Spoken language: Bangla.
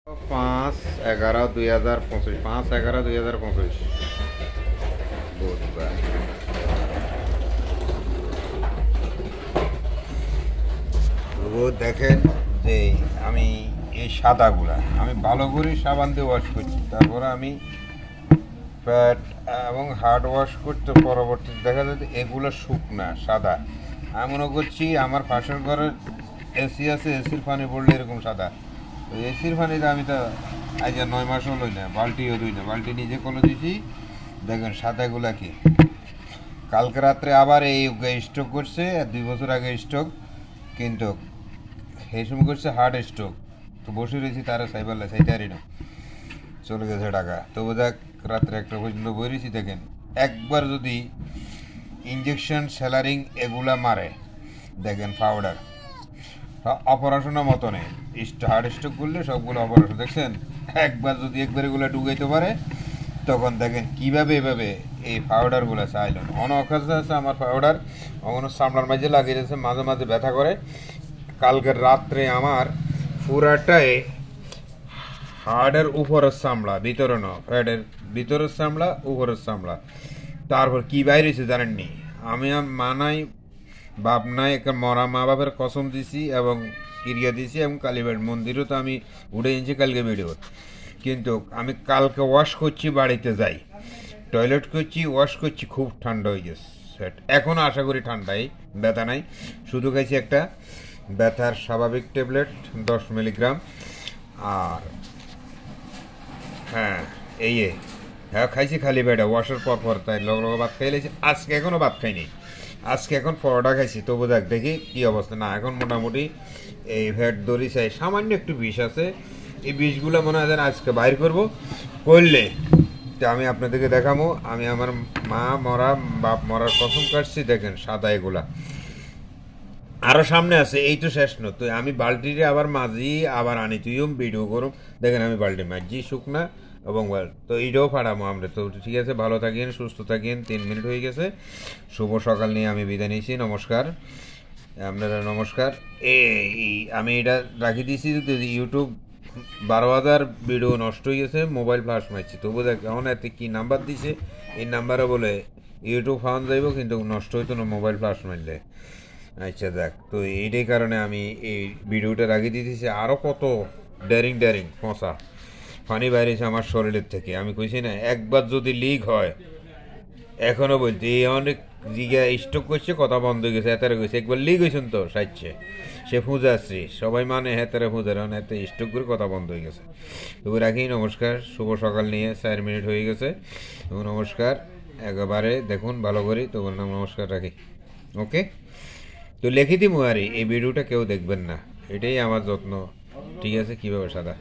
5/11/2025, 5/11/2025 বুধবার। দেখেন যে আমি এই সাদাগুলা আমি ভালো করে সাবান দিয়ে ওয়াশ করছি, তারপরে আমি প্যাট এবং হার্ড ওয়াশ করতে পরবর্তীতে দেখা যায় এগুলো শুকনা সাদা। আমি মনে করছি আমার পাশের ঘরের এসি আছে, এসির পানি পড়লে এরকম সাদা। তো এসির পানিতে আমি তো আজ 9 মাসও লই না, বালতিও দুই না, বালতি নিজে কলে দিছি। দেখেন সাদাগুলা কি কালকে রাত্রে আবার এই স্ট্রোক করছে, 2 বছর আগে স্ট্রোক, কিন্তু সেই সময় করছে হার্ড স্ট্রোক। তো বসে রয়েছি তারা সাইবারলা সাইতারি না, চলে গেছে টাকা। তবু দেখ রাত্রে 1টা পর্যন্ত বইরেছি। দেখেন একবার যদি ইঞ্জেকশন স্যালারিং এগুলা মারে, দেখেন পাউডার অপারেশনের মতো নেই, হার্ড স্ট্রোক করলে সবগুলো অপারেশন। দেখছেন একবার এগুলো ঢুকাইতে পারে, তখন দেখেন কীভাবে এভাবে এই পাউডারগুলো চাইলেন অনকাশে আছে। আমার পাউডার কখনো চামড়ার মাঝে লাগিয়েছে, মাঝে মাঝে ব্যথা করে। কালকের রাত্রে আমার পুরাটাই হার্ডের উপরের চামড়া, ভিতরে ন ফ্যাটের ভিতরের চামড়া, উপরের চামড়া। তারপর কি বাইরেছে জানেননি, আমি মা নাই বাপ নাই, একটা মরা মা বাপের কসম দিছি এবং ক্রিয়া দিছি, এবং কালীবাড়ির মন্দিরও তো আমি উঠে এনেছি কালকে ভিডিও। কিন্তু আমি কালকে ওয়াশ করছি, বাড়িতে যাই টয়লেট করছি, ওয়াশ করছি, খুব ঠান্ডা হয়ে গেছে। এখন আশা করি ঠান্ডাই, ব্যথা নাই। শুধু খাইছি একটা ব্যথার স্বাভাবিক ট্যাবলেট 10 মিলিগ্রাম। আর হ্যাঁ হ্যাঁ খাইছি খালি পেটে ওয়াশের পর, তাই লগ ভাত খাই লেছি। আজকে এখনও ভাত খাইনি, আজকে এখন পরোটা খাইছি। তবু দেখি কি অবস্থা। না এখন মোটামুটি এই ফ্যাট দড়ি চাই, সামান্য একটু বিষ আছে। এই বিষগুলো মনে হয় আজকে বাইর করলে তো আমি আপনাদেরকে দেখাবো। আমি আমার মা মরা বাপ মরার কসম কাটছি। দেখেন সাদা এগুলা আরো সামনে আছে, এই তো শেষ না। তো আমি বালতিতে আবার মাঝি আবার আনি, তুইও ভিডিও করুম। দেখেন আমি বালতি মাঝি শুকনা এবং তো এইটাও ফাড়াবো আমরা। তো ঠিক আছে, ভালো থাকেন, সুস্থ থাকেন। 3 মিনিট হয়ে গেছে। শুভ সকাল নিয়ে আমি বিদায় নিয়েছি। নমস্কার আপনারা, নমস্কার। আমি এটা রাখি দিয়েছি, ইউটিউব 12,000 ভিডিও নষ্ট হয়ে গেছে, মোবাইল ফ্লাশ মারছি। তবু দেখ এখন এতে কি নাম্বার দিছে, এই নাম্বারে বলে ইউটিউব ফাউন্ড যাইব, কিন্তু নষ্ট হইতো না মোবাইল ফ্লাশ মারলে। আচ্ছা দেখ, তো এইটাই কারণে আমি এই ভিডিওটা রাখিয়ে দিতেছি। আরও কত ড্যারিং ফসা পানি বাইরেছে আমার শরীরের থেকে। আমি কইছি না, একবার যদি লিক হয়, এখনো বলছি এই অনেক জিগা স্টক করছে, কথা বন্ধ হয়ে গেছে। এতারে গেছে একবার লিক হয়েছেন তো সাইচ্ছে, সে ফুঁজাচ্ছি সবাই মানে হেতারে ফুঁজার, এতে স্টক করে কথা বন্ধ হয়ে গেছে। তবু রাখি, নমস্কার। শুভ সকাল নিয়ে 4 মিনিট হয়ে গেছে। তবু নমস্কার একেবারে দেখুন ভালো করি, তো বললাম নমস্কার, রাখি। ওকে, তো লিখে দিই মুয়ারি, এই ভিডিওটা কেউ দেখবেন না, এটাই আমার যত্ন। ঠিক আছে, কীভাবে সাদা